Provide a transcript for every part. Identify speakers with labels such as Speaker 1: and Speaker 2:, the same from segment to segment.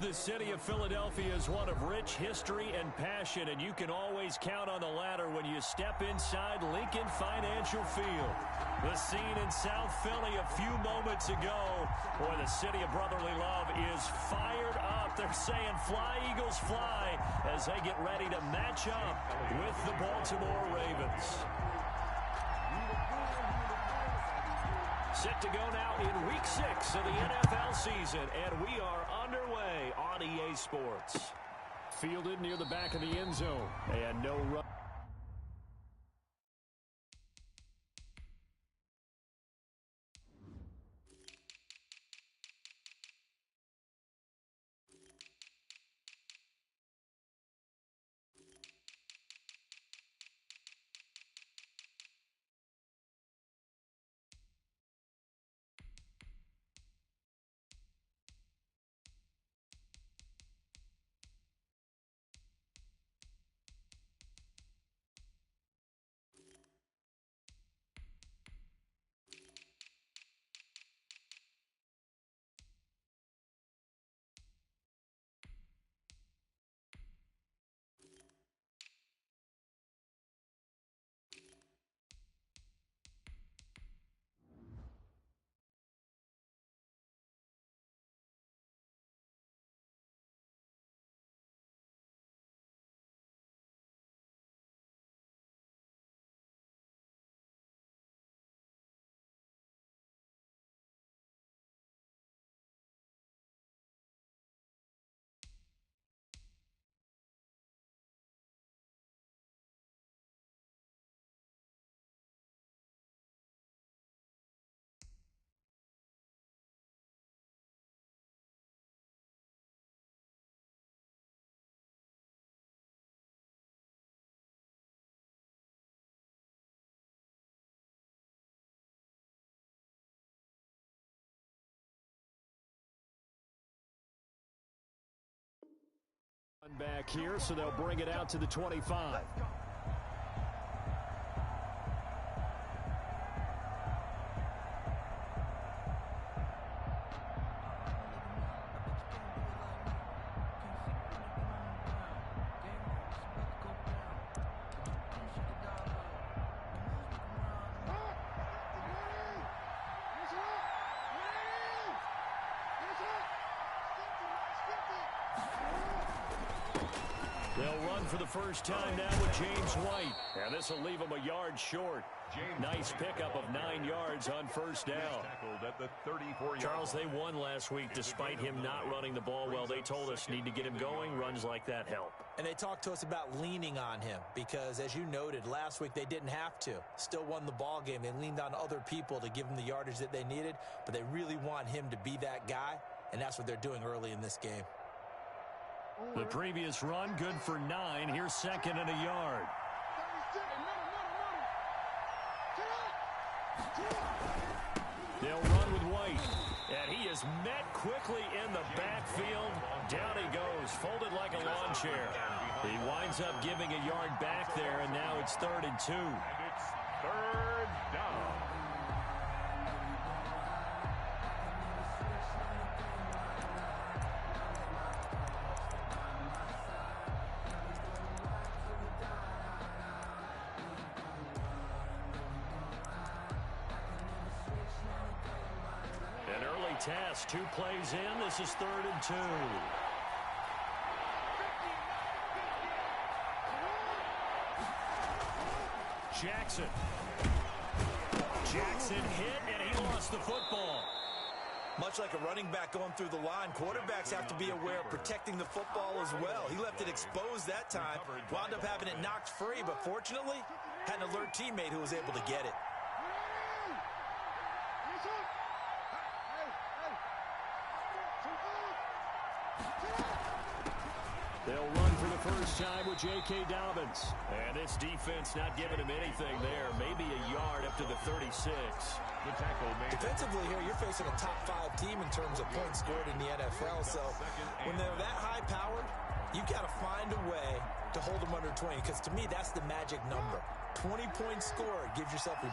Speaker 1: The city of Philadelphia is one of rich history and passion, and you can always count on the latter when you step inside Lincoln Financial Field. The scene in South Philly a few moments ago, where the city of brotherly love is fired up. They're saying, "Fly, Eagles, fly," as they get ready to match up with the Baltimore Ravens. Set to go now in Week 6 of the NFL season, and we are underway on EA Sports. Fielded near the back of the end zone, and no run. Back here, so they'll bring it out to the 25. They'll run for the first time now with James White. And this will leave him a yard short. Nice pickup of 9 yards on first down. Charles, they won last week despite him not running the ball well. They told us need to get him going. Runs like that help.
Speaker 2: And they talked to us about leaning on him because, as you noted, last week they didn't have to. Still won the ball game. They leaned on other people to give them the yardage that they needed, but they really want him to be that guy, and that's what they're doing early in this game.
Speaker 1: The previous run, good for 9. Here's second and a yard. They'll run with White. And he is met quickly in the backfield. Down he goes, folded like a lawn chair. He winds up giving a yard back there, and now it's 3rd and 2.
Speaker 3: And it's 3rd down.
Speaker 1: Task, 2 plays in. This is 3rd and 2. Jackson hit, and he lost the football.
Speaker 2: Much like a running back going through the line, quarterbacks have to be aware of protecting the football as well. He left it exposed that time, wound up having it knocked free, but fortunately had an alert teammate who was able to get it.
Speaker 1: They'll run for the first time with J.K. Dobbins. And this defense not giving him anything there. Maybe a yard up to the 36.
Speaker 3: The tackle made.
Speaker 2: Defensively here, you're facing a top 5 team in terms of points scored in the NFL. So when they're that high-powered, You've got to find a way to hold them under 20, because to me, that's the magic number. 20-point score gives yourself you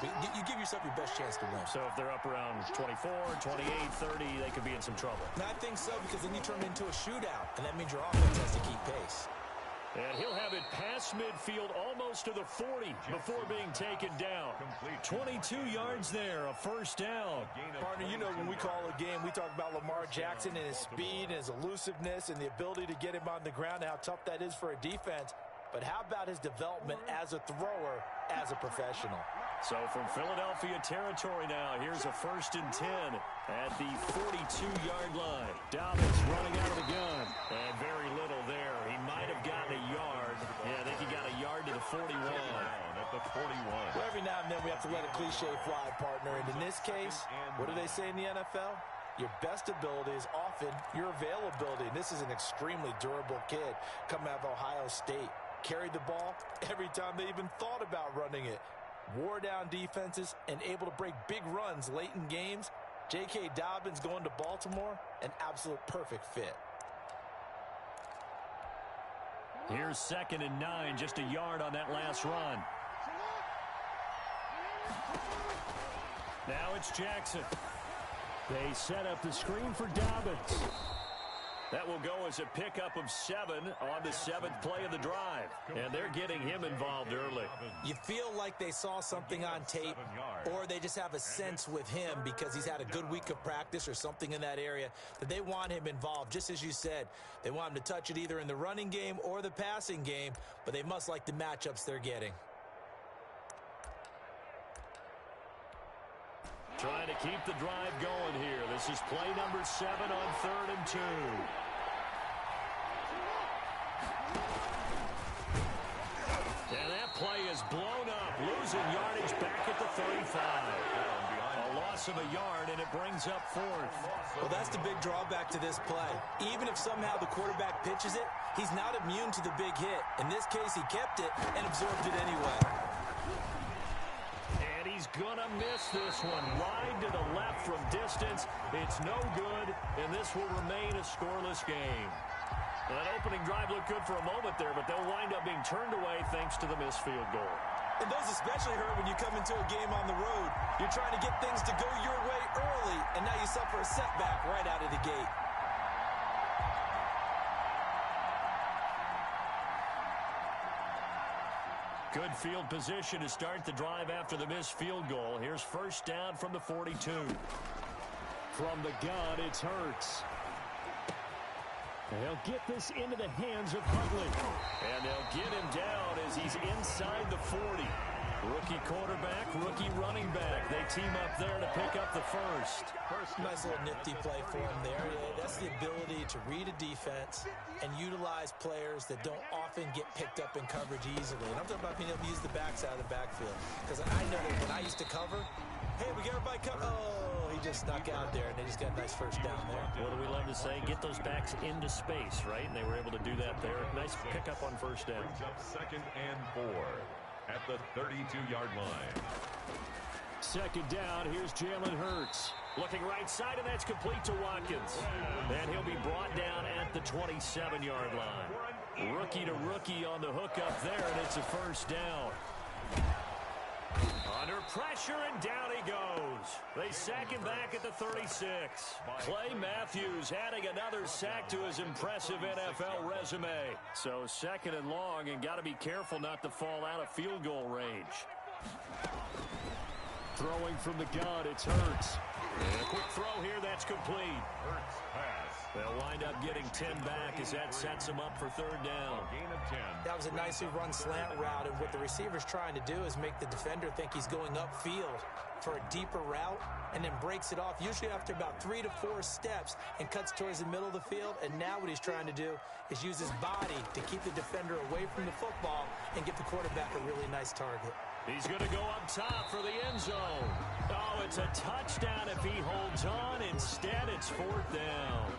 Speaker 2: give yourself your best chance to win.
Speaker 1: So if they're up around 24, 28, 30, they could be in some trouble.
Speaker 2: And I think so, because then you turn it into a shootout, and that means your offense has to keep pace.
Speaker 1: And he'll have it past midfield, almost to the 40 before being taken down. 22 yards there, a first down.
Speaker 2: Partner, you know when we call a game, we talk about Lamar Jackson and his speed and his elusiveness and the ability to get him on the ground and how tough that is for a defense. But how about his development as a thrower, as a professional?
Speaker 1: So from Philadelphia territory now, here's a 1st and 10 at the 42-yard line. Dobbins running out of the gun. And very little there. He might have gotten a yard. Yeah, I think he got a yard to the 41.
Speaker 3: At the 41.
Speaker 2: Well, every now and then we have to let a cliche fly, partner. And in this case, what do they say in the NFL? Your best ability is often your availability. And this is an extremely durable kid coming out of Ohio State. Carried the ball every time they even thought about running it. Wore down defenses and able to break big runs late in games. J.K. Dobbins going to Baltimore, an absolute perfect fit.
Speaker 1: Here's 2nd and 9, just a yard on that last run. Now it's Jackson. They set up the screen for Dobbins. That will go as a pickup of 7 on the 7th play of the drive. And they're getting him involved early.
Speaker 2: You feel like they saw something on tape, or they just have a sense with him because he's had a good week of practice or something in that area that they want him involved. Just as you said, they want him to touch it either in the running game or the passing game, but they must like the matchups they're getting.
Speaker 1: Trying to keep the drive going here. This is play number 7 on 3rd and 2. And that play is blown up, losing yardage back at the 35. A loss of a yard, and it brings up 4th.
Speaker 2: Well, that's the big drawback to this play. Even if somehow the quarterback pitches it, he's not immune to the big hit. In this case, he kept it and absorbed it anyway.
Speaker 1: He's gonna miss this one. Wide to the left from distance. It's no good, and this will remain a scoreless game. That opening drive looked good for a moment there, but they'll wind up being turned away thanks to the missed field goal.
Speaker 2: And those especially hurt when you come into a game on the road. You're trying to get things to go your way early, and now you suffer a setback right out of the gate.
Speaker 1: Good field position to start the drive after the missed field goal. Here's 1st down from the 42. From the gun, it's Hurts. They'll get this into the hands of Huntley. And they'll get him down as he's inside the 40. Rookie quarterback, rookie running back. They team up there to pick up the first.
Speaker 2: Nice little nifty play for him there. Yeah, that's the ability to read a defense and utilize players that don't often get picked up in coverage easily. And I'm talking about being able to use the backside of the backfield. Because I know that when I used to cover, hey, we got everybody cover. Oh, he just snuck out there, and they just got a nice first down there.
Speaker 1: What do we love to say? Get those backs into space, right? And they were able to do that there. Nice pickup on 1st down.
Speaker 3: Brings up 2nd and 4 at the 32-yard line.
Speaker 1: 2nd down, here's Jalen Hurts. Looking right side, and that's complete to Watkins. And he'll be brought down at the 27-yard line. Rookie to rookie on the hook up there, and it's a 1st down. Under pressure, and down he goes. They sack him back at the 36. Clay Matthews adding another sack to his impressive NFL resume. So 2nd and long, and got to be careful not to fall out of field goal range. Throwing from the gun, it's Hurts. And a quick throw here, that's complete.
Speaker 3: Hurts pass.
Speaker 1: They'll wind up getting 10 back as that sets them up for 3rd down.
Speaker 3: Gain of 10.
Speaker 2: That was a nicely run slant route, and what the receiver's trying to do is make the defender think he's going upfield for a deeper route, and then breaks it off, usually after about 3 to 4 steps, and cuts towards the middle of the field. And now what he's trying to do is use his body to keep the defender away from the football and give the quarterback a really nice target.
Speaker 1: He's going to go up top for the end zone. Oh, it's a touchdown if he holds on. Instead, it's 4th down.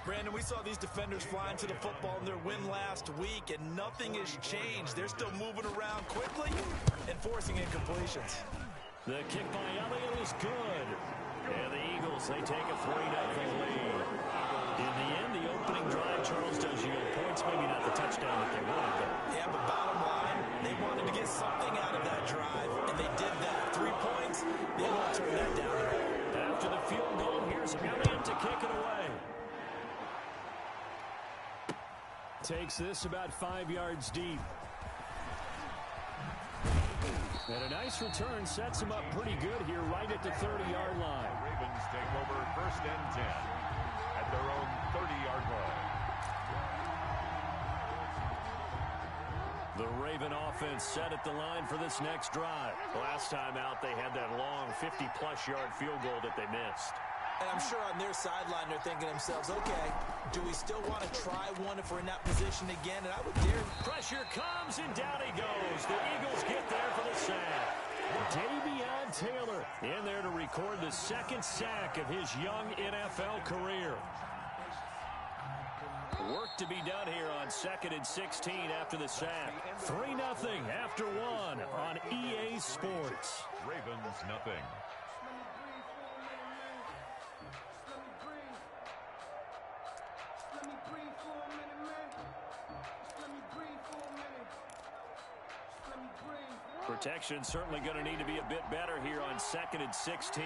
Speaker 2: Brandon, we saw these defenders flying to the football in their win last week, and nothing has changed. They're still moving around quickly and forcing incompletions.
Speaker 1: The kick by Elliott is good. And the Eagles, they take a 3-0 lead. In the end, the opening drive, Charles, does yield points. Maybe not the touchdown that they wanted, though.
Speaker 2: Yeah, but bottom line, they wanted to get something out of that drive, and they did that. 3 points, they won't turn that down at all.
Speaker 1: After the field goal, here's Elliott to kick it away. Takes this about 5 yards deep. And a nice return sets him up pretty good here right at the 30-yard line.
Speaker 3: The Ravens take over 1st and 10 at their own 30-yard line.
Speaker 1: The Raven offense set at the line for this next drive. Last time out, they had that long 50-plus yard field goal that they missed.
Speaker 2: And I'm sure on their sideline they're thinking to themselves, okay, do we still want to try one if we're in that position again? And I would dare.
Speaker 1: Pressure comes, and down he goes. The Eagles get there for the sack. Davion Taylor in there to record the 2nd sack of his young NFL career. Work to be done here on 2nd and 16 after the sack. 3-0 after 1 on EA Sports.
Speaker 3: Ravens nothing.
Speaker 1: Protection certainly going to need to be a bit better here on 2nd and 16.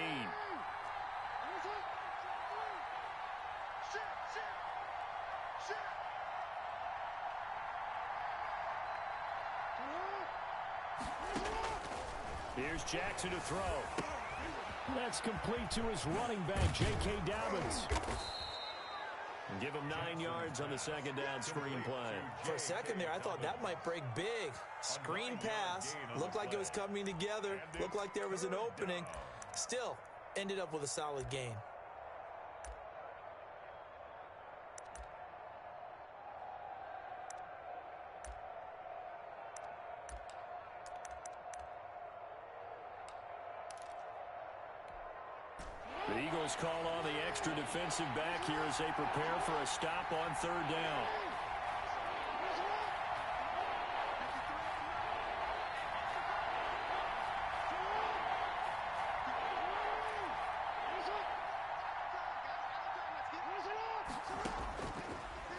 Speaker 1: Here's Jackson to throw. That's complete to his running back, J.K. Dobbins. And give him 9 yards on the 2nd down screen play.
Speaker 2: For a second there, I thought that might break big. Screen pass. Looked like it was coming together. Looked like there was an opening. Still, ended up with a solid gain.
Speaker 1: The Eagles call on the extra defensive back here as they prepare for a stop on 3rd down.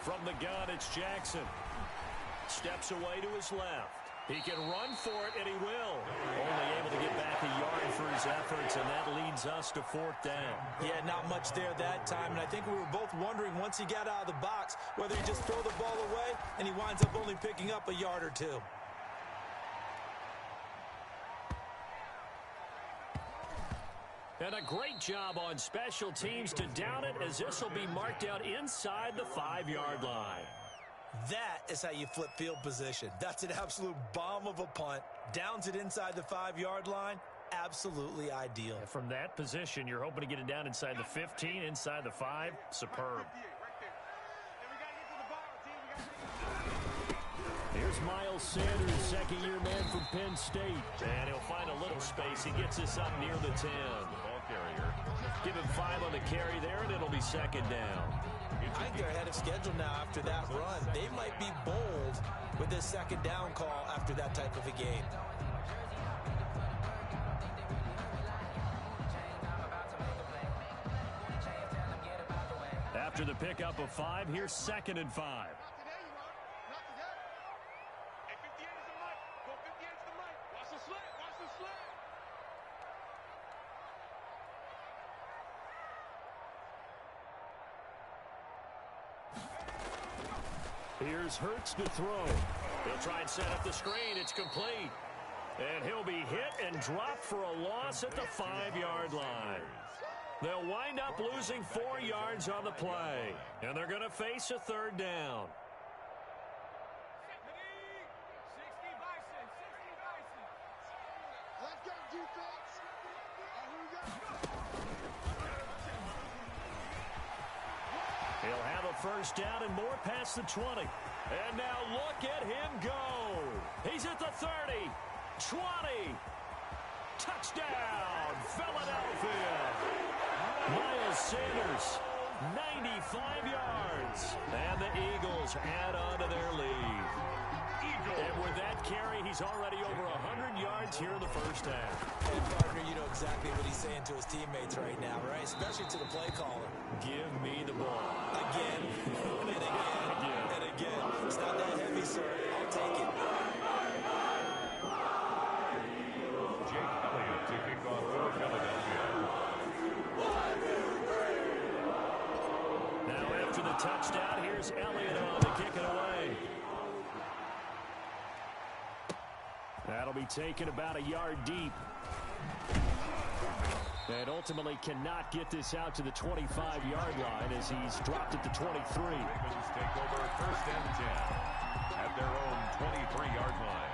Speaker 1: From the gun, it's Jackson. Steps away to his left. He can run for it, and he will. Only able to get back a yard for his efforts, and that leads us to 4th down.
Speaker 2: Yeah, not much there that time, and I think we were both wondering once he got out of the box whether he just throw the ball away, and he winds up only picking up a yard or 2.
Speaker 1: And a great job on special teams to down it, as this will be marked out inside the 5-yard line.
Speaker 2: That is how you flip field position. That's an absolute bomb of a punt. Downs it inside the 5-yard line. Absolutely ideal.
Speaker 1: And from that position, you're hoping to get it down inside the 15, inside the 5. Superb. Here's Miles Sanders, second-year man from Penn State. And he'll find a little space. He gets us up near the 10.
Speaker 3: Ball carrier.
Speaker 1: Give him 5 on the carry there, and it'll be 2nd down.
Speaker 2: I think they're ahead of schedule now after that run. They might be bold with this 2nd down call after that type of a game.
Speaker 1: After the pickup of 5, here's 2nd and 5. Here's Hurts to throw. He'll try and set up the screen. It's complete. And he'll be hit and dropped for a loss at the 5-yard line. They'll wind up losing 4 yards on the play. And they're going to face a 3rd down. He'll have a 1st down and more past the 20. And now look at him go. He's at the 30, 20. Touchdown, Philadelphia. Miles Sanders, 95 yards. And the Eagles add on to their lead. And with that carry, he's already over 100 yards here in the 1st half.
Speaker 2: And partner, you know exactly what he's saying to his teammates right now, right? Especially to the play caller.
Speaker 1: Give me the ball.
Speaker 2: Again, And again. It's not that heavy, sir. I'll take it.
Speaker 3: Jake Elliott to kick off for Philadelphia.
Speaker 1: Now after the touchdown, here's Elliott on to kick it away. That'll be taken about a yard deep. And ultimately cannot get this out to the 25-yard line as he's dropped at the 23.
Speaker 3: Ravens take over first and 10 at their own 23-yard line.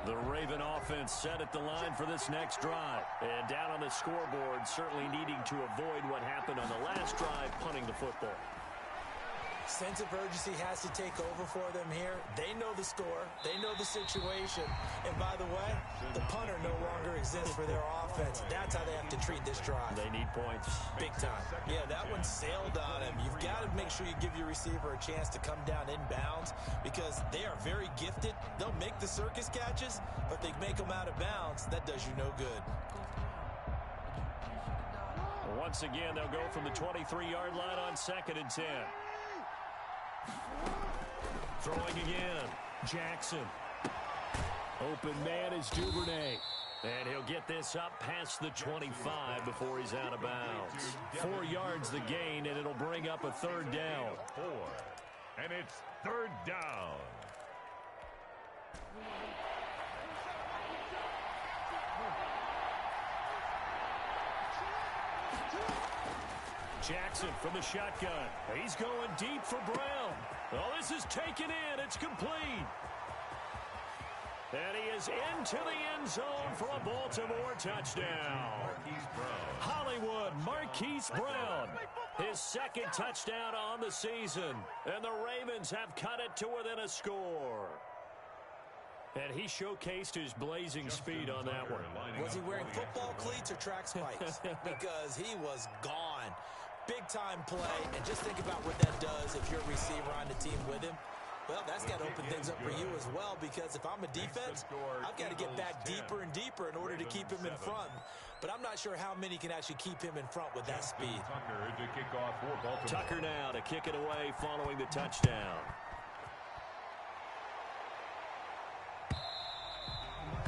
Speaker 1: The Raven offense set at the line for this next drive. And down on the scoreboard, certainly needing to avoid what happened on the last drive, punting the football.
Speaker 2: Sense of urgency has to take over for them here. They know the score. They know the situation. And by the way, the punter no longer exists for their offense. That's how they have to treat this drive.
Speaker 1: They need points.
Speaker 2: Big time. Yeah, that one sailed on him. You've got to make sure you give your receiver a chance to come down inbounds because they are very gifted. They'll make the circus catches, but they make them out of bounds. That does you no good.
Speaker 1: Once again, they'll go from the 23-yard line on 2nd and 10. Throwing again. Jackson. Open man is Duvernay. And he'll get this up past the 25 before he's out of bounds. 4 yards the gain, and it'll bring up a 3rd down.
Speaker 3: 4. And it's 3rd down.
Speaker 1: Jackson from the shotgun. He's going deep for Brown. Oh, this is taken in. It's complete. And he is into the end zone for a Baltimore touchdown. Hollywood Marquise Brown. His 2nd touchdown on the season. And the Ravens have cut it to within a score. And he showcased his blazing speed on that one.
Speaker 2: Was he wearing football cleats or track spikes? Because he was gone. Big-time play, and just think about what that does if you're a receiver on the team with him. Well, that's got to open things up for you as well, because if I'm a defense, I've got to get back deeper and deeper in order to keep him in front. But I'm not sure how many can actually keep him in front with that speed.
Speaker 3: Tucker to kick off for Baltimore.
Speaker 1: Tucker now to kick it away following the touchdown.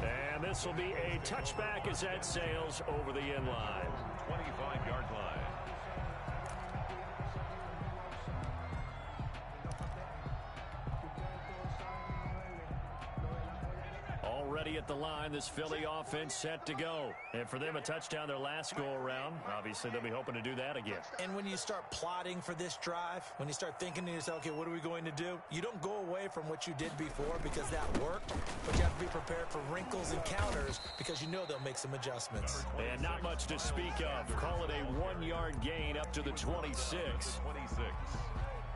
Speaker 1: And this will be a touchback as that sails over the end line.
Speaker 3: 25-yard line.
Speaker 1: Already at the line, this Philly offense set to go. And for them, a touchdown their last go-around. Obviously, they'll be hoping to do that again.
Speaker 2: And when you start plotting for this drive, when you start thinking to yourself, okay, what are we going to do? You don't go away from what you did before because that worked, but you have to be prepared for wrinkles and counters because you know they'll make some adjustments.
Speaker 1: And not much to speak of. Call it a 1-yard gain up to the 26.
Speaker 3: 26.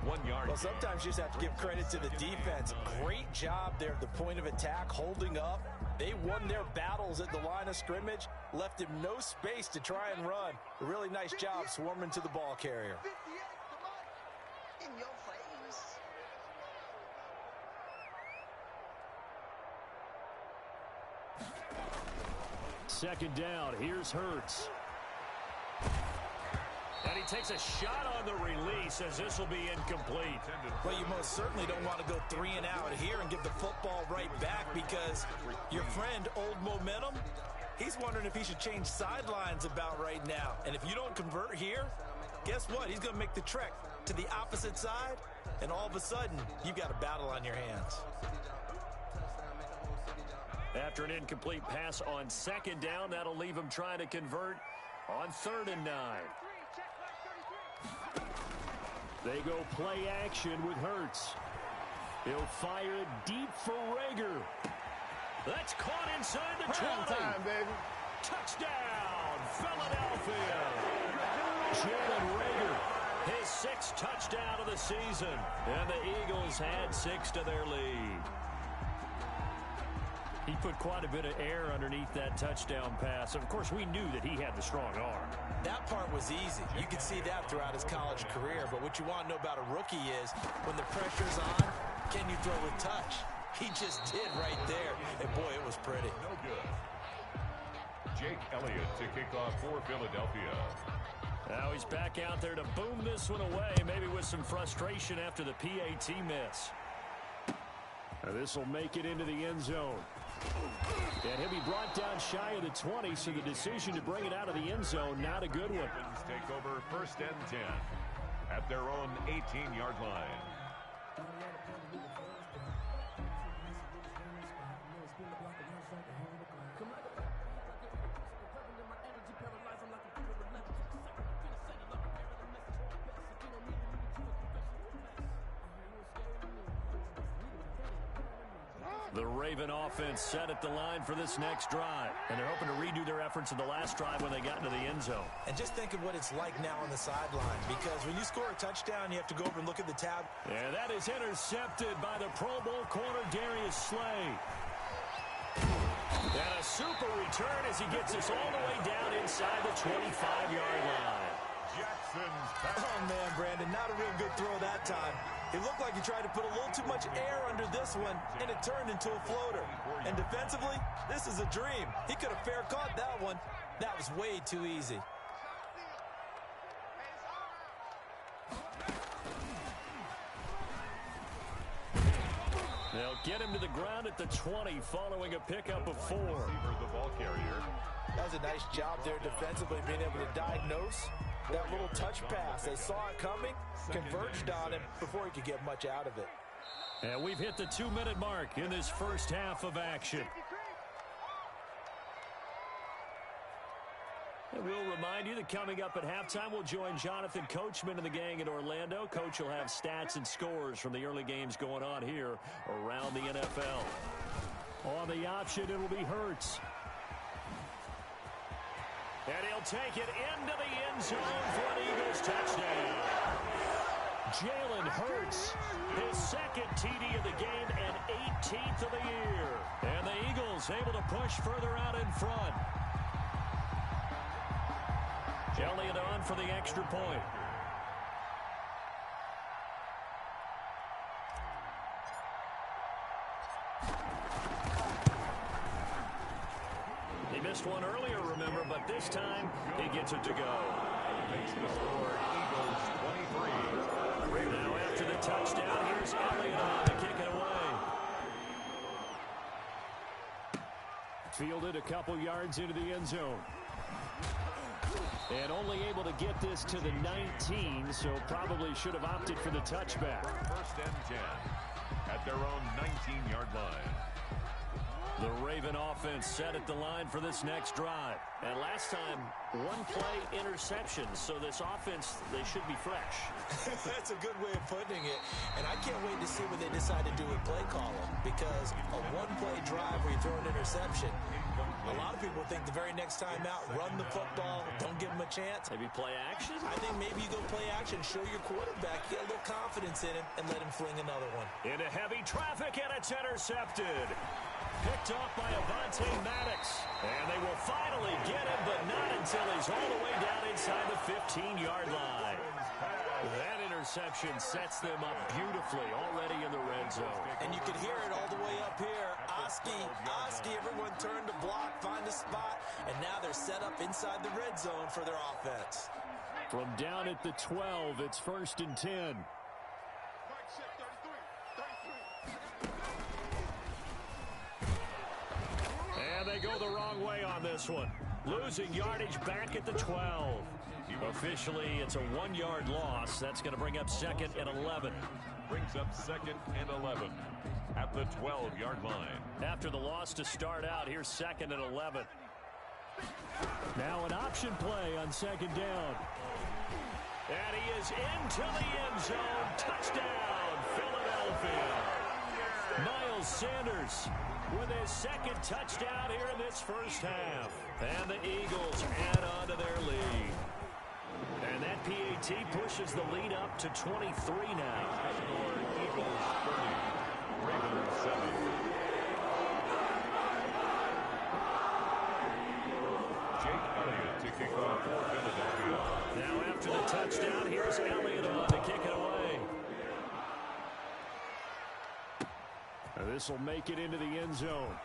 Speaker 3: 1 yard.
Speaker 2: Well, sometimes you just have to give credit to the defense. Great job there at the point of attack, holding up. They won their battles at the line of scrimmage, left him no space to try and run. A really nice job swarming to the ball carrier.
Speaker 4: In your face.
Speaker 1: Second down. Here's Hurts. And he takes a shot on the release as this will be incomplete.
Speaker 2: Well, you most certainly don't want to go 3 and out here and give the football right back because your friend, Old Momentum, he's wondering if he should change sidelines about right now. And if you don't convert here, guess what? He's going to make the trek to the opposite side, and all of a sudden, you've got a battle on your hands.
Speaker 1: After an incomplete pass on second down, that'll leave him trying to convert on 3rd and 9. They go play action with Hurts. He'll fire it deep for Reagor. That's caught inside the 20.
Speaker 5: Time, baby.
Speaker 1: Touchdown, Philadelphia. Jalen Reagor, his 6th touchdown of the season. And the Eagles had 6 to their lead. He put quite a bit of air underneath that touchdown pass. Of course, we knew that he had the strong arm.
Speaker 2: That part was easy. You could see that throughout his college career. But what you want to know about a rookie is when the pressure's on, can you throw with touch? He just did right there. And, boy, it was pretty.
Speaker 3: No good. Jake Elliott to kick off for Philadelphia.
Speaker 1: Now he's back out there to boom this one away, maybe with some frustration after the PAT miss. This will make it into the end zone. And he'll be brought down shy of the 20, so the decision to bring it out of the end zone, not a good one.
Speaker 3: Ravens take over 1st and 10 at their own 18-yard line.
Speaker 1: The Raven offense set at the line for this next drive. And they're hoping to redo their efforts in the last drive when they got into the end zone.
Speaker 2: And just think of what it's like now on the sideline, because when you score a touchdown, you have to go over and look at the tab.
Speaker 1: And that is intercepted by the Pro Bowl corner, Darius Slay. And a super return as he gets us all the way down inside the 25-yard line.
Speaker 3: Jackson's pass.
Speaker 2: Oh, man, Brandon, not a real good throw that time. It looked like he tried to put a little too much air under this one, and it turned into a floater. And defensively, this is a dream. He could have fair caught that one. That was way too easy.
Speaker 1: They'll get him to the ground at the 20 following a pickup of 4.
Speaker 3: The ball carrier.
Speaker 2: That was a nice job there defensively, being able to diagnose that little touch pass. They saw it coming, converged on him before he could get much out of it.
Speaker 1: And we've hit the 2-minute mark in this first half of action. And we'll remind you that coming up at halftime, we'll join Jonathan Coachman and the gang in Orlando. Coach will have stats and scores from the early games going on here around the NFL. On the option, it'll be Hurts. And he'll take it into the end zone for an Eagles touchdown. Jalen Hurts, his second TD of the game and 18th of the year. And the Eagles able to push further out in front. Elliott on for the extra point. He missed one earlier, remember, but this time he gets it to go.
Speaker 3: Makes the score Eagles 23.
Speaker 1: Now after the touchdown, here's Elliott on to kick it away. Fielded a couple yards into the end zone. And only able to get this to the 19, so probably should have opted for the touchback.
Speaker 3: 1st and 10 at their own 19-yard line.
Speaker 1: The Raven offense set at the line for this next drive. And last time, one play interception. So this offense, they should be fresh.
Speaker 2: That's a good way of putting it. And I can't wait to see what they decide to do with play calling. Because a one-play drive where you throw an interception, a lot of people think the very next time out, run the football, don't give them a chance.
Speaker 1: Maybe play action?
Speaker 2: I think maybe you go play action, show your quarterback, get a little confidence in him, and let him fling another one.
Speaker 1: Into heavy traffic, and it's intercepted. Picked off by Avonte Maddox. And they will finally get him, but not until he's all the way down inside the 15-yard line. That interception sets them up beautifully already in the red zone.
Speaker 2: And you can hear it all the way up here. Oski, everyone turned to block, find a spot, and now they're set up inside the red zone for their offense.
Speaker 1: From down at the 12, it's 1st and 10. And they go the wrong way on this one. Losing yardage back at the 12. Officially, it's a 1-yard loss. That's going to bring up 2nd and 11.
Speaker 3: Brings up 2nd and 11 at the 12-yard line.
Speaker 1: After the loss to start out, here's 2nd and 11. Now an option play on 2nd down. And he is into the end zone. Touchdown, Philadelphia. Miles Sanders with his 2nd touchdown here in this first half. And the Eagles add on to their lead. And that PAT pushes the lead up to 23 now.
Speaker 3: Eagles 30, Ravens 7. Jake Elliott to kick off for Philadelphia.
Speaker 1: Now after the touchdown, here's Elliott on to kick it away. This will make it into the end zone.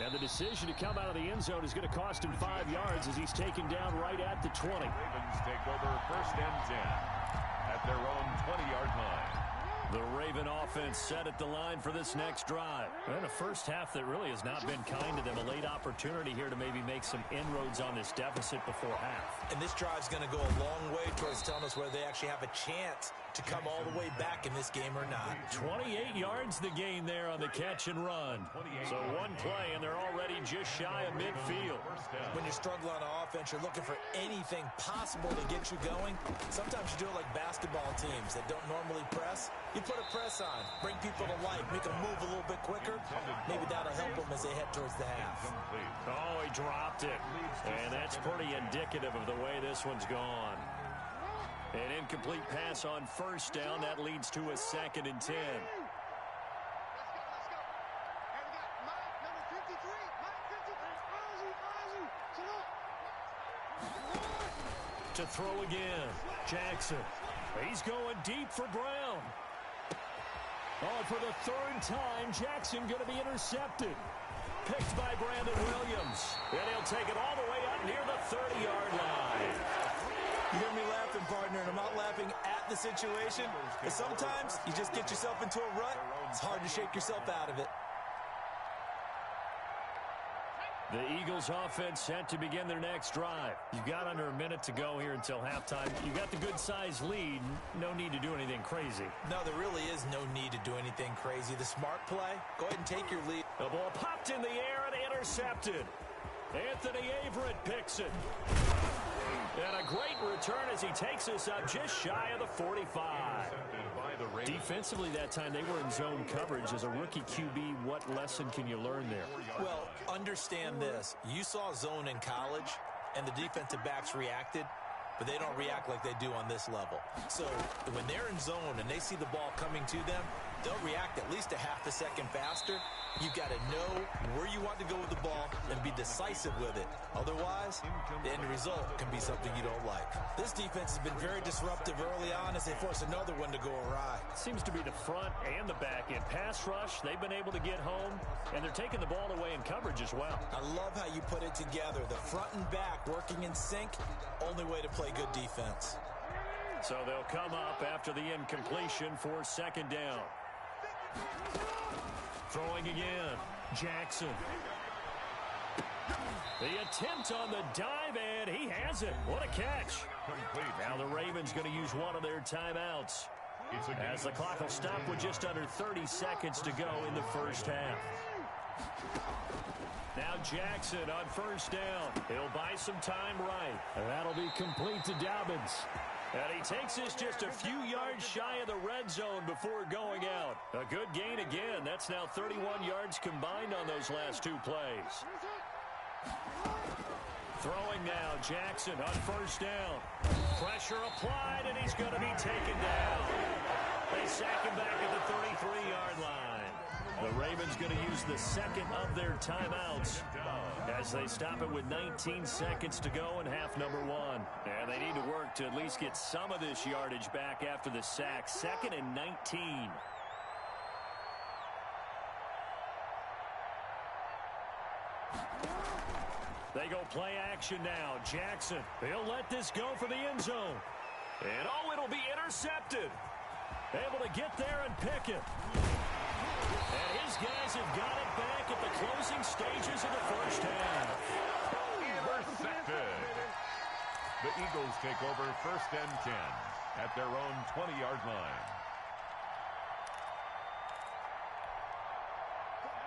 Speaker 1: And the decision to come out of the end zone is going to cost him 5 yards as he's taken down right at the 20.
Speaker 3: Ravens take over first and 10 at their own 20-yard line.
Speaker 1: The Raven offense set at the line for this next drive. And a first half that really has not been kind to them. A late opportunity here to maybe make some inroads on this deficit before half.
Speaker 2: And this drive's going to go a long way towards telling us whether they actually have a chance to come all the way back in this game or not.
Speaker 1: 28 yards the gain there on the catch and run. So one play, and they're already just shy of midfield.
Speaker 2: When you're struggling on offense, you're looking for anything possible to get you going. Sometimes you do it like basketball teams that don't normally press. You put a press on, bring people to life, make them move a little bit quicker. Maybe that'll help them as they head towards the half.
Speaker 1: Oh, he dropped it. And that's pretty indicative of the way this one's gone. An incomplete pass on first down. That leads to a 2nd and 10.
Speaker 4: Let's go. And we got Mike, number 53. Mike 53.
Speaker 1: To throw again. Jackson. He's going deep for Brown. Oh, for the 3rd time, Jackson going to be intercepted. Picked by Brandon Williams. And he'll take it all the way up near the 30-yard line.
Speaker 2: You hear me laughing, partner, and I'm not laughing at the situation. But sometimes you just get yourself into a rut. It's hard to shake yourself out of it.
Speaker 1: The Eagles offense set to begin their next drive. You've got under a minute to go here until halftime. You got the good-sized lead. No need to do anything crazy.
Speaker 2: No, there really is no need to do anything crazy. The smart play, go ahead and take your lead.
Speaker 1: The ball popped in the air and intercepted. Anthony Averett picks it. And a great return as he takes us up just shy of the 45. Defensively that time, they were in zone coverage. As a rookie QB, what lesson can you learn there?
Speaker 2: Well, understand this. You saw zone in college, and the defensive backs reacted, but they don't react like they do on this level. So when they're in zone and they see the ball coming to them, they'll react at least a half a second faster. You've got to know where you want to go with the ball and be decisive with it. Otherwise, the end result can be something you don't like. This defense has been very disruptive early on as they force another one to go awry.
Speaker 1: Seems to be the front and the back end. Pass rush, they've been able to get home, and they're taking the ball away in coverage as well.
Speaker 2: I love how you put it together. The front and back working in sync, only way to play good defense.
Speaker 1: So they'll come up after the incompletion for 2nd down. Throwing again. Jackson. The attempt on the dive, and he has it. What a catch. Now the Ravens going to use one of their timeouts as the clock will stop with just under 30 seconds to go in the first half. Now Jackson on 1st down. He'll buy some time right. And that'll be complete to Dobbins. And he takes this just a few yards shy of the red zone before going out. A good gain again. That's now 31 yards combined on those last 2 plays. Throwing now, Jackson on 1st down. Pressure applied, and he's going to be taken down. They sack him back at the 33-yard line. The Ravens going to use the 2nd of their timeouts as they stop it with 19 seconds to go in half number 1. And they need to work to at least get some of this yardage back after the sack. 2nd and 19. They go play action now. Jackson, he'll let this go for the end zone. And oh, it'll be intercepted. Able to get there and pick it. And his guys have got it back at the closing stages of the first half.
Speaker 3: Intercepted. The Eagles take over 1st and 10 at their own 20-yard line.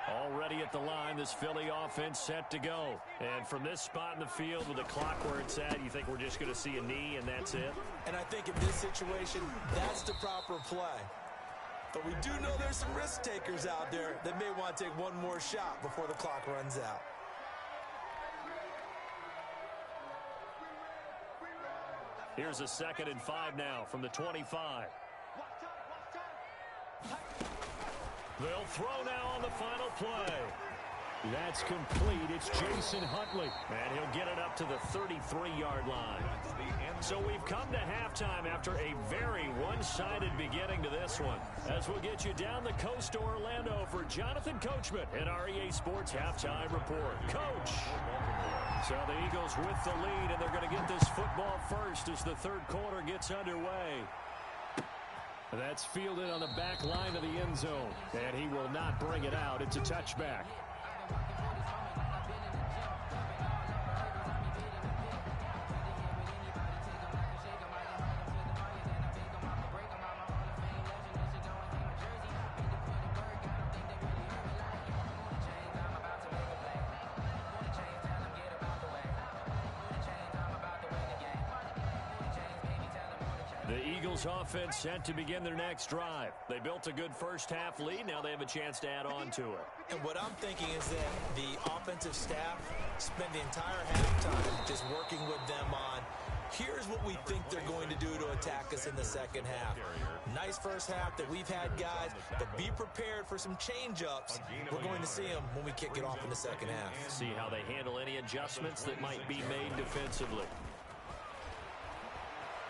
Speaker 1: Already at the line, this Philly offense set to go. And from this spot in the field with the clock where it's at, you think we're just going to see a knee and that's it?
Speaker 2: And I think in this situation, that's the proper play. But we do know there's some risk takers out there that may want to take one more shot before the clock runs out.
Speaker 1: Here's a 2nd and 5 now from the 25. They'll throw now on the final play. That's complete. It's Jason Huntley. And he'll get it up to the 33-yard line. So we've come to halftime after a very one-sided beginning to this one. As we'll get you down the coast to Orlando for Jonathan Coachman in our EA Sports Halftime Report. Coach! So the Eagles with the lead, and they're going to get this football first as the third quarter gets underway. That's fielded on the back line of the end zone, and he will not bring it out. It's a touchback. The Eagles offense set to begin their next drive. They built a good first-half lead. Now they have a chance to add on to it.
Speaker 2: And what I'm thinking is that the offensive staff spent the entire halftime just working with them on, here's what we think they're going to do to attack us in the second half. Nice first half that we've had, guys, but be prepared for some change-ups. We're going to see them when we kick it off in the second half.
Speaker 1: See how they handle any adjustments that might be made defensively.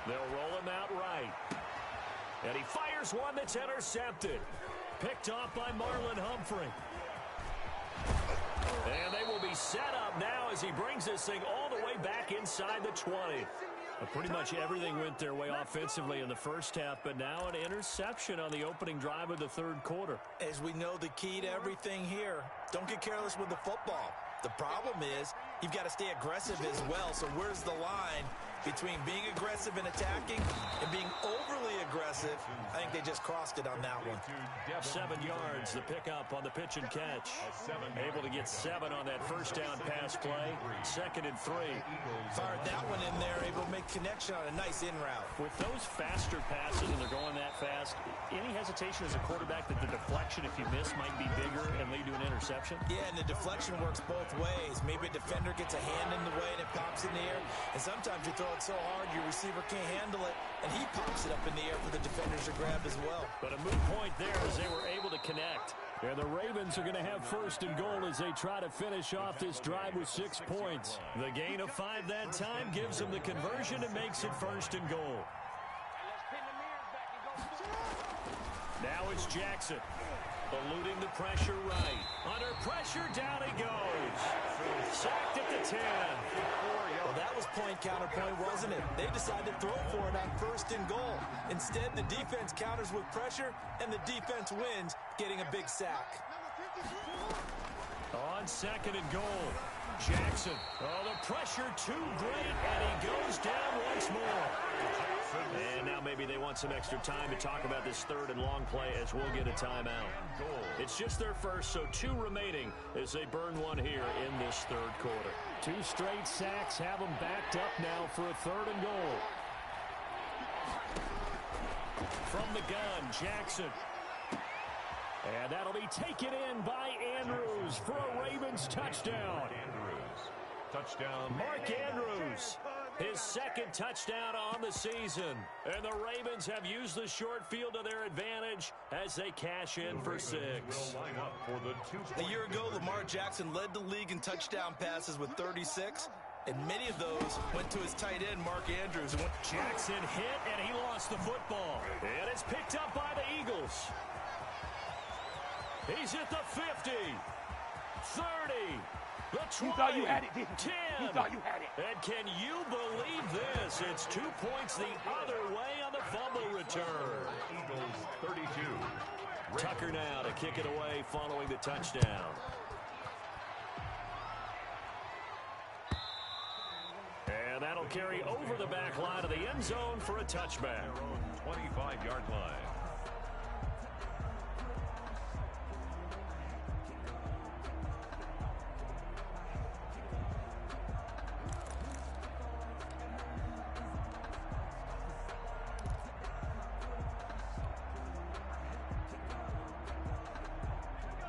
Speaker 1: They'll roll him out right. And he fires one that's intercepted. Picked off by Marlon Humphrey. And they will be set up now as he brings this thing all the way back inside the 20. Pretty much everything went their way offensively in the first half, but now an interception on the opening drive of the third quarter.
Speaker 2: As we know, the key to everything here, don't get careless with the football. The problem is you've got to stay aggressive as well. So where's the line between being aggressive and attacking and being overly aggressive? I think they just crossed it on that one.
Speaker 1: 7 yards, the pickup on the pitch and catch. Able to get 7 on that first down pass play. 2nd and 3.
Speaker 2: Fired that one in there, able to make connection on a nice in route.
Speaker 1: With those faster passes and they're going that fast, any hesitation as a quarterback that the deflection, if you miss, might be bigger and lead to an interception?
Speaker 2: Yeah, and the deflection works both ways. Maybe a defender gets a hand in the way and it pops in the air. And sometimes you throw it so hard your receiver can't handle it, and he pops it up in the air for the defenders to grab as well.
Speaker 1: But a moot point there as they were able to connect. And the Ravens are going to have 1st and goal as they try to finish off this drive with 6 points. The gain of 5 that time gives them the conversion and makes it 1st and goal. Now it's Jackson. Eluding the pressure right. Under pressure, down he goes. Sacked at the 10.
Speaker 2: Well, that was point counterpoint, wasn't it? They decided to throw for it on 1st and goal. Instead, the defense counters with pressure, and the defense wins, getting a big sack.
Speaker 1: On 2nd and goal, Jackson. Oh, the pressure too great, and he goes down once more. And now maybe they want some extra time to talk about this 3rd and long play as we'll get a timeout. It's just their first, so 2 remaining as they burn one here in this 3rd quarter. 2 straight sacks have them backed up now for a 3rd and goal. From the gun, Jackson. And that'll be taken in by Andrews for a Ravens touchdown.
Speaker 3: Touchdown.
Speaker 1: Mark Andrews, his 2nd touchdown on the season. And the Ravens have used the short field to their advantage as they cash in for 6.
Speaker 2: A year ago, Lamar Jackson led the league in touchdown passes with 36. And many of those went to his tight end, Mark Andrews.
Speaker 1: Jackson hit, and he lost the football. And it's picked up by the Eagles. He's at the 50, 30, the 20,
Speaker 5: you thought you had it, didn't you?
Speaker 1: 10.
Speaker 5: You thought you had it.
Speaker 1: And can you believe this? It's 2 points the other way on the fumble return.
Speaker 3: Eagles 32.
Speaker 1: Tucker now to kick it away following the touchdown. And that'll carry over the back line of the end zone for a touchback.
Speaker 3: 25-yard line.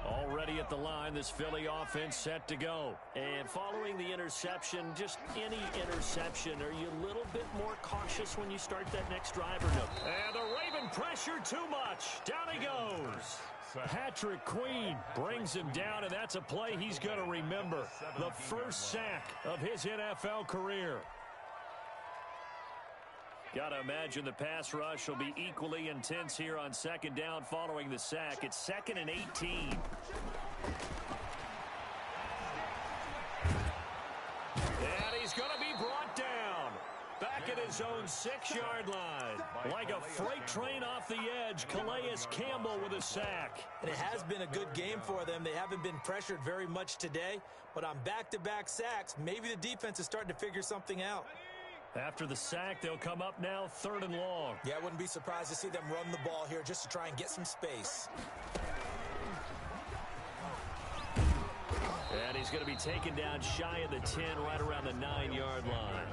Speaker 1: Already at the line, this Philly offense set to go. And following the interception, just any interception, are you a little bit more cautious when you start that next drive or no? And the Ravens and pressure too much. Down he goes. Patrick Queen brings him down, and that's a play he's going to remember. The first sack of his NFL career. Got to imagine the pass rush will be equally intense here on second down following the sack. It's 2nd and 18. And he's going to be brought down. Back at his own 6-yard line. Like a freight train off the edge, Calais Campbell with a sack.
Speaker 2: And it has been a good game for them. They haven't been pressured very much today, but on back-to-back sacks, maybe the defense is starting to figure something out.
Speaker 1: After the sack, they'll come up now 3rd and long.
Speaker 2: Yeah, I wouldn't be surprised to see them run the ball here just to try and get some space.
Speaker 1: And he's going to be taken down shy of the 10, right around the 9-yard line.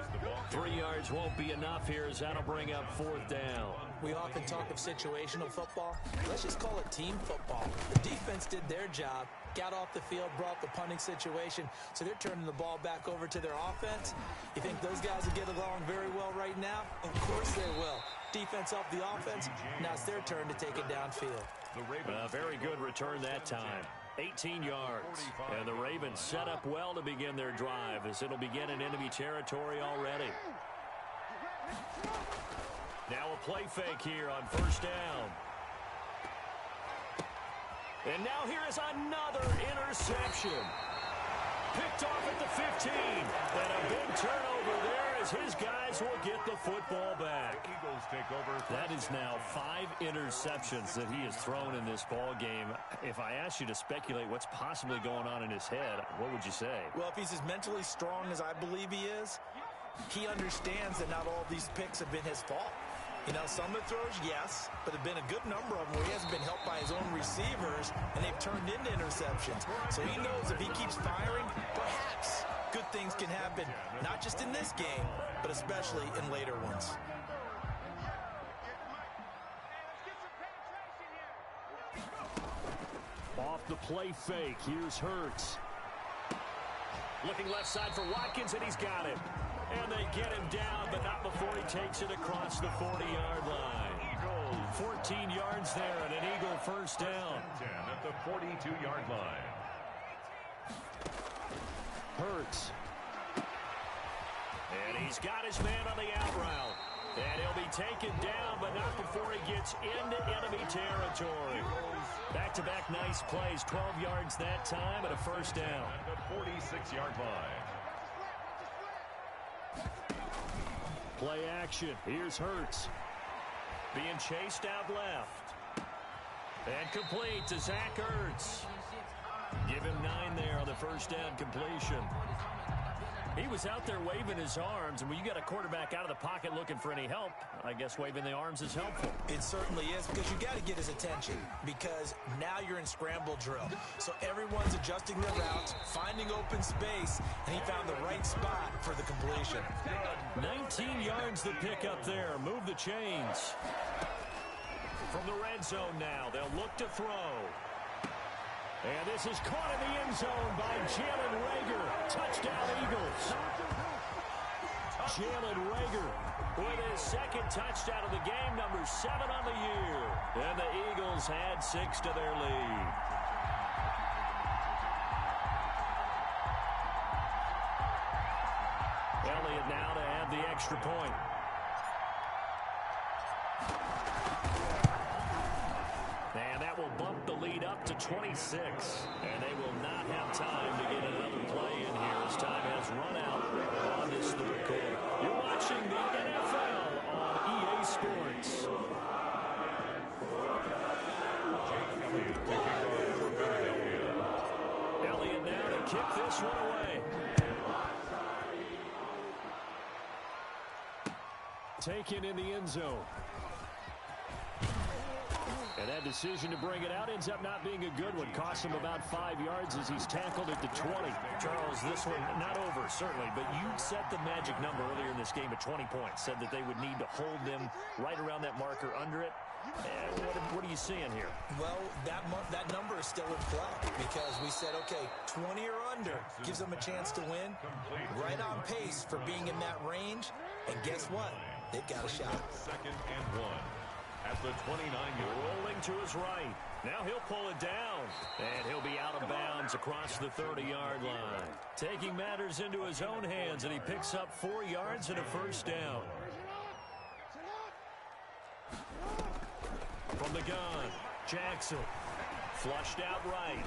Speaker 1: 3 yards won't be enough here as that'll bring up 4th down.
Speaker 2: We often talk of situational football. Let's just call it team football. The defense did their job, got off the field, brought the punting situation, so they're turning the ball back over to their offense. You think those guys will get along very well right now? Of course they will. Defense helped the offense. Now it's their turn to take it downfield.
Speaker 1: Very good return that time. 18 yards. And the Ravens set up well to begin their drive as it'll begin in enemy territory already. Now a play fake here on 1st down. And now here is another interception. Picked off at the 15. And a big turnover there as his guys will get the football back.
Speaker 3: Eagles take over.
Speaker 1: That is now 5 interceptions that he has thrown in this ball game. If I asked you to speculate what's possibly going on in his head, what would you say?
Speaker 2: Well, if he's as mentally strong as I believe he is, he understands that not all these picks have been his fault. You know, some of the throws, yes, but there have been a good number of them where he hasn't been helped by his own receivers, and they've turned into interceptions. So he knows if he keeps firing, perhaps good things can happen, not just in this game, but especially in later ones.
Speaker 1: Off the play fake, here's Hurts. Looking left side for Watkins, and he's got it. And they get him down, but not before he takes it across the 40-yard line. 14 yards there, and an Eagle first down.
Speaker 3: 10 at the 42-yard line.
Speaker 1: Hurts. And he's got his man on the out route. And he'll be taken down, but not before he gets into enemy territory. Back-to-back nice plays, 12 yards that time, and a first down.
Speaker 3: At the 46-yard line.
Speaker 1: Play action. Here's Hurts. Being chased out left. And complete to Zach Ertz. Give him 9 there on the first down completion. He was out there waving his arms, and when you got a quarterback out of the pocket looking for any help, I guess waving the arms is helpful.
Speaker 2: It certainly is, because you got to get his attention, because now you're in scramble drill. So everyone's adjusting their routes, finding open space, and he found the right spot for the completion.
Speaker 1: 19 yards the pick up there. Move the chains. From the red zone now, they'll look to throw. And this is caught in the end zone by Jalen Reagor. Touchdown, Eagles. Jalen Reagor with his second touchdown of the game, number 7 on the year. And the Eagles add 6 to their lead. Elliott now to add the extra point. And that will bump the lead up to 26. And they will not have time to get another play in here as time has run out on this 3rd quarter. You're watching the NFL on EA Sports. Elliott now to kick this one away. Taken in the end zone. And that decision to bring it out ends up not being a good one. Cost him about 5 yards as he's tackled at the 20. Charles, this one not over, certainly, but you set the magic number earlier in this game at 20 points. Said that they would need to hold them right around that marker under it. What are you seeing here?
Speaker 2: Well, that number is still in play because we said, okay, 20 or under gives them a chance to win. Right on pace for being in that range. And guess what? They've got a shot.
Speaker 3: 2nd and 1. at the 29-yard line.
Speaker 1: Rolling to his right. Now he'll pull it down. And he'll be out of bounds across the 30-yard line. Taking matters into his own hands, and he picks up 4 yards and a first down. From the gun, Jackson. Flushed out right.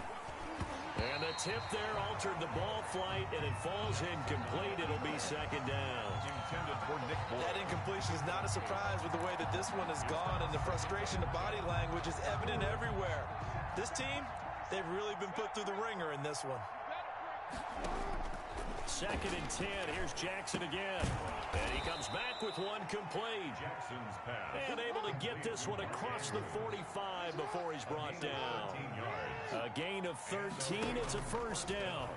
Speaker 1: And the tip there altered the ball flight, and it falls incomplete. It'll be second down.
Speaker 3: Intended for Nick Boyd.
Speaker 2: That incompletion is not a surprise with the way that this one has gone, and the frustration of body language is evident everywhere. This team, they've really been put through the ringer in this one.
Speaker 1: Second and 10. Here's Jackson again. And he comes back with one complete.
Speaker 3: Jackson's pass.
Speaker 1: And able to get this one across the 45 before he's brought down.
Speaker 3: 13 yards.
Speaker 1: A gain of 13. It's a first down.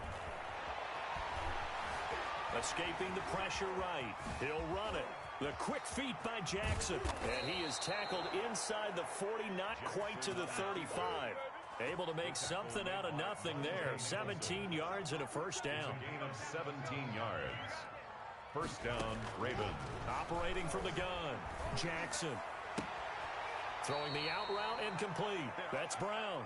Speaker 1: Escaping the pressure right. He'll run it. The quick feet by Jackson. And he is tackled inside the 40, not quite to the 35. Able to make something out of nothing there. 17 yards and a first down.
Speaker 3: Gain of 17 yards. First down, Ravens.
Speaker 1: Operating from the gun, Jackson. Throwing the out route incomplete. That's Brown.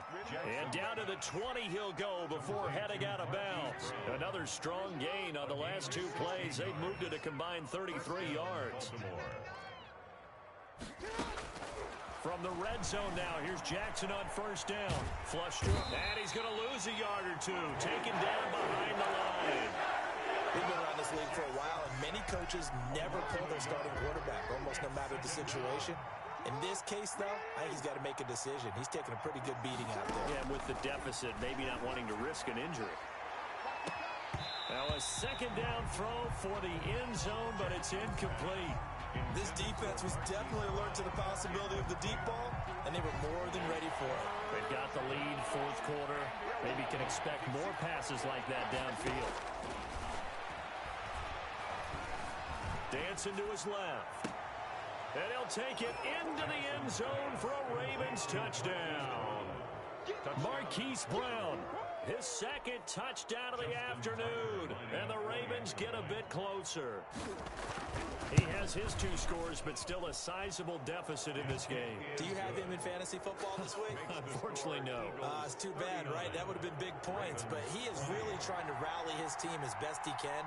Speaker 1: And down to the 20 he'll go before heading out of bounds. Another strong gain on the last 2 plays. They've moved it a combined 33 yards. From the red zone now, here's Jackson on first down. Flushed through, and he's going to lose a yard or 2. Taken down behind the line.
Speaker 2: We've been around this league for a while, and many coaches never pull their starting quarterback, almost no matter the situation. In this case, though, I think he's got to make a decision. He's taking a pretty good beating out there.
Speaker 1: Yeah, with the deficit, maybe not wanting to risk an injury. Now a second down throw for the end zone, but it's incomplete.
Speaker 2: This defense was definitely alert to the possibility of the deep ball, and they were more than ready for it.
Speaker 1: They've got the lead, fourth quarter. Maybe can expect more passes like that downfield. Dancing to his left. And he'll take it into the end zone for a Ravens touchdown. Marquise Brown, his second touchdown of the afternoon. And the Ravens get a bit closer. He has his 2 scores, but still a sizable deficit in this game.
Speaker 2: Do you have him in fantasy football this week?
Speaker 1: Unfortunately, no.
Speaker 2: It's too bad, right? That would have been big points. But he is really trying to rally his team as best he can.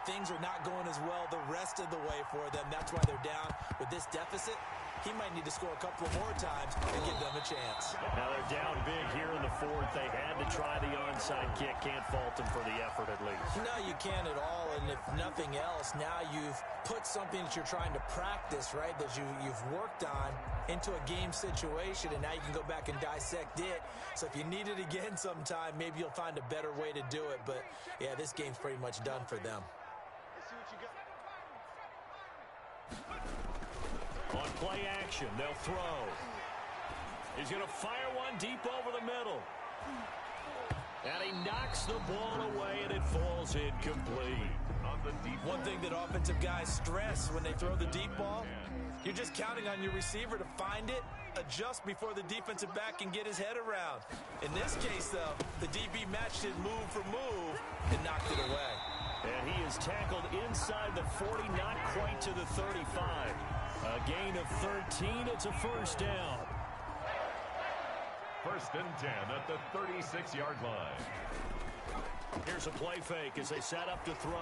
Speaker 2: Things are not going as well the rest of the way for them. That's why they're down. With this deficit, he might need to score a couple more times and give them a chance.
Speaker 1: Now they're down big here in the 4th. They had to try the onside kick. Can't fault them for the effort at least.
Speaker 2: No, you can't at all. And if nothing else, now you've put something that you're trying to practice, right, that you've worked on into a game situation, and now you can go back and dissect it. So if you need it again sometime, maybe you'll find a better way to do it. But, yeah, this game's pretty much done for them.
Speaker 1: On play action, they'll throw. He's going to fire one deep over the middle. And he knocks the ball away, and it falls incomplete.
Speaker 2: One thing that offensive guys stress when they throw the deep ball, you're just counting on your receiver to find it, adjust before the defensive back can get his head around. In this case, though, the DB matched it move for move and knocked it away.
Speaker 1: And he is tackled inside the 40, not quite to the 35. A gain of 13. It's a first down.
Speaker 3: First and 10 at the 36-yard line.
Speaker 1: Here's a play fake as they set up to throw.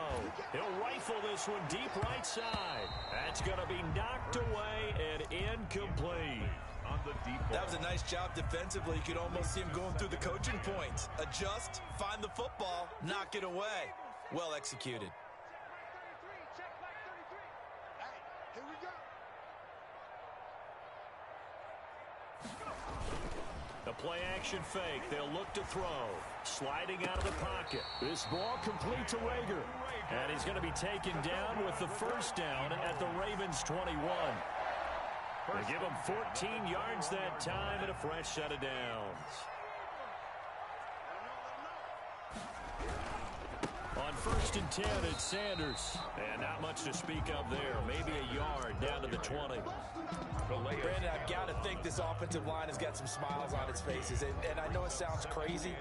Speaker 1: He'll rifle this one deep right side. That's going to be knocked away and incomplete.
Speaker 3: On the deep ball.
Speaker 2: That was a nice job defensively. You could almost see him going through the coaching points. Adjust, find the football, knock it away. Well executed.
Speaker 4: Here we go.
Speaker 1: The play action fake. They'll look to throw. Sliding out of the pocket. This ball complete to Rager. And he's going to be taken down with the first down at the Ravens 21. They give him 14 yards that time and a fresh set of downs. On first and 10, it's Sanders. And not much to speak of there. Maybe a yard down to the 20.
Speaker 2: Brandon, I've got to think this offensive line has got some smiles on its faces. And I know it sounds crazy,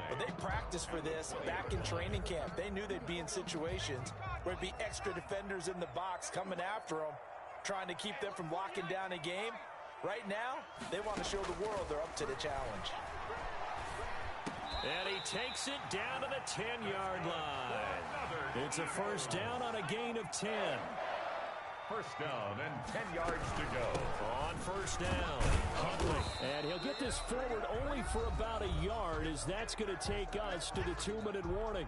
Speaker 2: but they practiced for this back in training camp. They knew they'd be in situations where it'd be extra defenders in the box coming after them, trying to keep them from locking down a game. Right now, they want to show the world they're up to the challenge.
Speaker 1: And he takes it down to the 10-yard line. It's a first down on a gain of 10.
Speaker 3: First down and 10 yards to go.
Speaker 1: On first down, Huntley. And he'll get this forward only for about a yard, as that's going to take us to the 2-minute warning.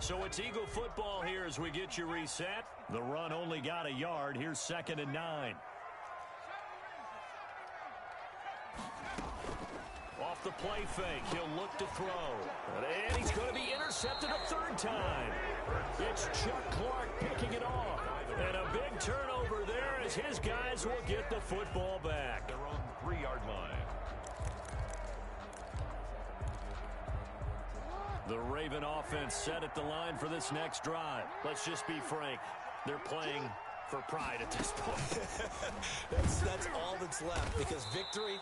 Speaker 1: So it's Eagle football here as we get you reset. The run only got a yard. Here's 2nd and 9. Off the play fake, he'll look to throw. And he's going to be intercepted a third time. It's Chuck Clark picking it off. And a big turnover there as his guys will get the football back.
Speaker 3: Their own 3-yard line.
Speaker 1: The Raven offense set at the line for this next drive. Let's just be frank. They're playing for pride at this point.
Speaker 2: That's all that's left, because victory,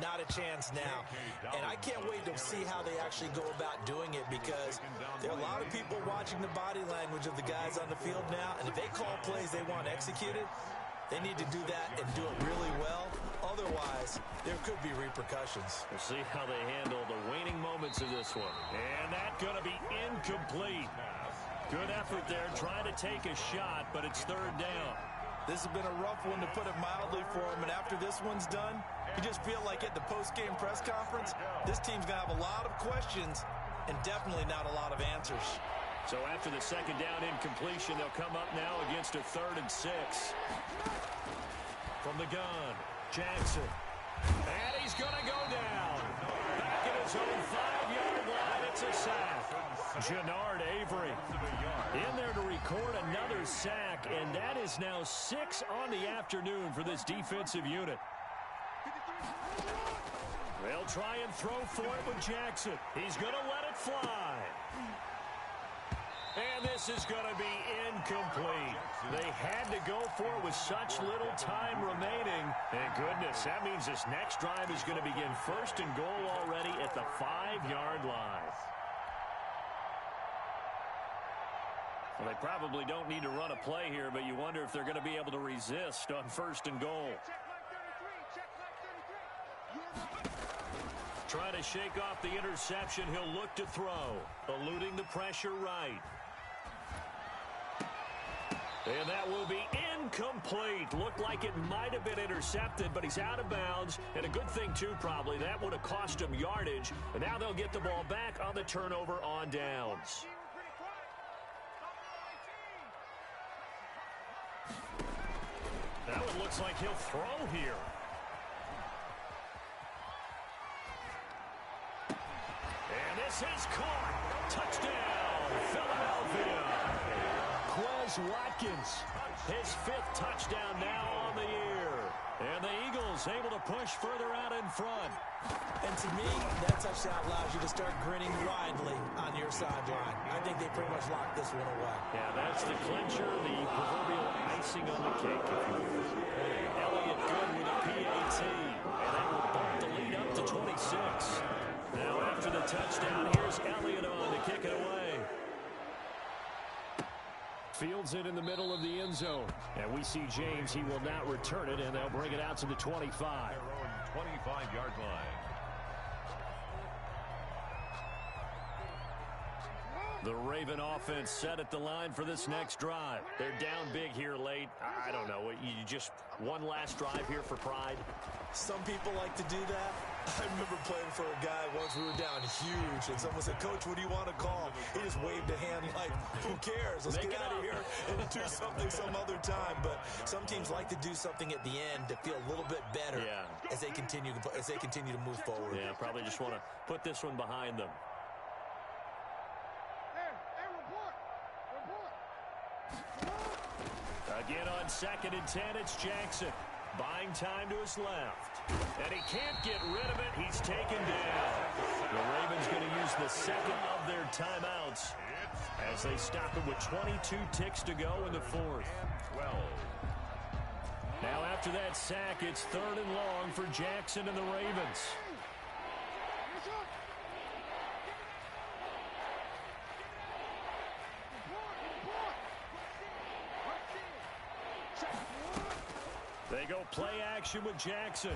Speaker 2: not a chance now. And I can't wait to see how they actually go about doing it, because there are a lot of people watching the body language of the guys on the field now, and if they call plays they want executed, they need to do that and do it really well. Otherwise, there could be repercussions.
Speaker 1: We'll see how they handle the waning moments of this one. And that's going to be incomplete. Good effort there, trying to take a shot, but it's third down.
Speaker 2: This has been a rough one, to put it mildly, for him. And after this one's done, you just feel like at the post-game press conference, this team's going to have a lot of questions and definitely not a lot of answers.
Speaker 1: So after the second down incompletion, they'll come up now against a 3rd and 6. From the gun, Jackson. And he's going to go down. Back at his own 5-yard line, it's a sack. Jannard Avery in there to record another sack, and that is now 6 on the afternoon for this defensive unit. They'll try and throw for it with Jackson. He's going to let it fly. And this is going to be incomplete. They had to go for it with such little time remaining. And goodness, that means this next drive is going to begin 1st and goal already at the 5-yard line. Well, they probably don't need to run a play here, but you wonder if they're going to be able to resist on 1st and goal. Trying to shake off the interception, he'll look to throw. Eluding the pressure right. And that will be incomplete. Looked like it might have been intercepted, but he's out of bounds. And a good thing, too, probably. That would have cost him yardage. And now they'll get the ball back on the turnover on downs. That one looks like he'll throw here. And this is caught. Touchdown, Philadelphia. Quez Watkins, his 5th touchdown now on the year. And the Eagles able to push further out in front.
Speaker 2: And to me, that touchdown allows you to start grinning widely on your sideline. I think they pretty much locked this one away.
Speaker 1: Yeah, that's the clincher, the proverbial icing on the cake, if you will. Elliott good with a PAT. And they will bump the lead up to 26. Now after the touchdown, here's Elliott on to kick it away. Fields it in the middle of the end zone. And we see James. He will not return it, and they'll bring it out to the 25.
Speaker 3: Their own 25-yard line.
Speaker 1: The Raven offense set at the line for this next drive. They're down big here late. I don't know. You just one last drive here for pride?
Speaker 2: Some people like to do that. I remember playing for a guy once. We were down huge, and someone said, "Coach, what do you want to call?" He just waved a hand like, who cares? Let's get out of here and do something some other time. But some teams like to do something at the end to feel a little bit better as they continue to move forward.
Speaker 1: Yeah, probably just want to put this one behind them. Again on 2nd and 10, it's Jackson. Buying time to his left. And he can't get rid of it. He's taken down. The Ravens going to use the 2nd of their timeouts as they stop him with 22 ticks to go in the 4th.
Speaker 3: 12.
Speaker 1: Now after that sack, it's 3rd and long for Jackson and the Ravens. They go play action with Jackson.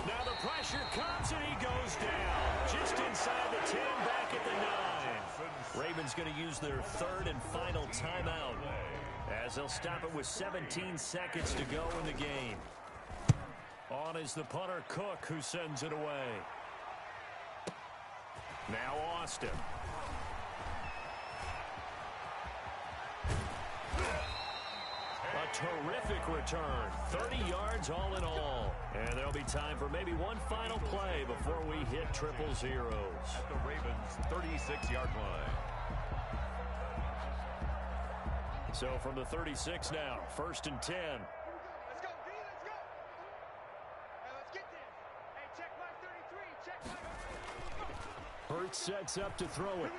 Speaker 1: Now the pressure comes and he goes down. Just inside the 10, back at the 9. Ravens going to use their third and final timeout as they'll stop it with 17 seconds to go in the game. On is the punter Cook, who sends it away. Now Austin. A terrific return. 30 yards all in all. And there'll be time for maybe one final play before we hit triple zeros.
Speaker 3: At the Ravens' 36-yard line.
Speaker 1: So from the 36 now, 1st and 10.
Speaker 4: Let's go, D, let's go. Hey, let's get this. Hey, check my 33, check my...
Speaker 1: Hurts sets up to throw it.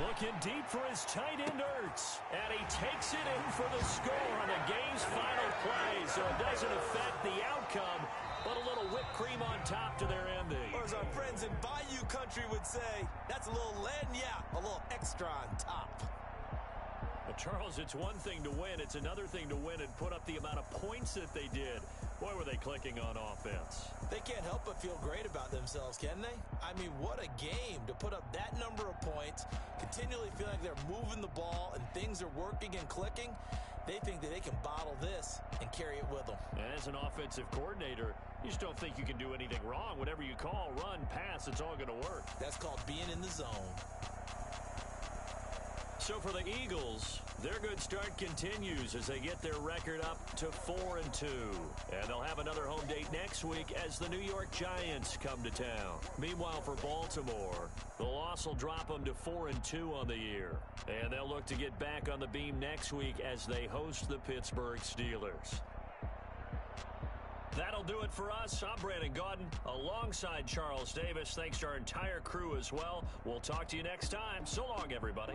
Speaker 1: Looking deep for his tight end, Ertz. And he takes it in for the score on the game's final play. So it doesn't affect the outcome, but a little whipped cream on top to their ending.
Speaker 2: Or as our friends in Bayou Country would say, that's a little lagniappe, a little extra on top.
Speaker 1: Well, Charles, it's one thing to win. It's another thing to win and put up the amount of points that they did. Boy, were they clicking on offense.
Speaker 2: They can't help but feel great about themselves, can they? I mean, what a game to put up that number of points, continually feel like they're moving the ball and things are working and clicking. They think that they can bottle this and carry it with them.
Speaker 1: And as an offensive coordinator, you just don't think you can do anything wrong. Whatever you call, run, pass, it's all going to work.
Speaker 2: That's called being in the zone.
Speaker 1: So for the Eagles, their good start continues as they get their record up to 4-2. And they'll have another home date next week as the New York Giants come to town. Meanwhile, for Baltimore, the loss will drop them to 4-2 on the year. And they'll look to get back on the beam next week as they host the Pittsburgh Steelers. That'll do it for us. I'm Brandon Gaudin alongside Charles Davis. Thanks to our entire crew as well. We'll talk to you next time. So long, everybody.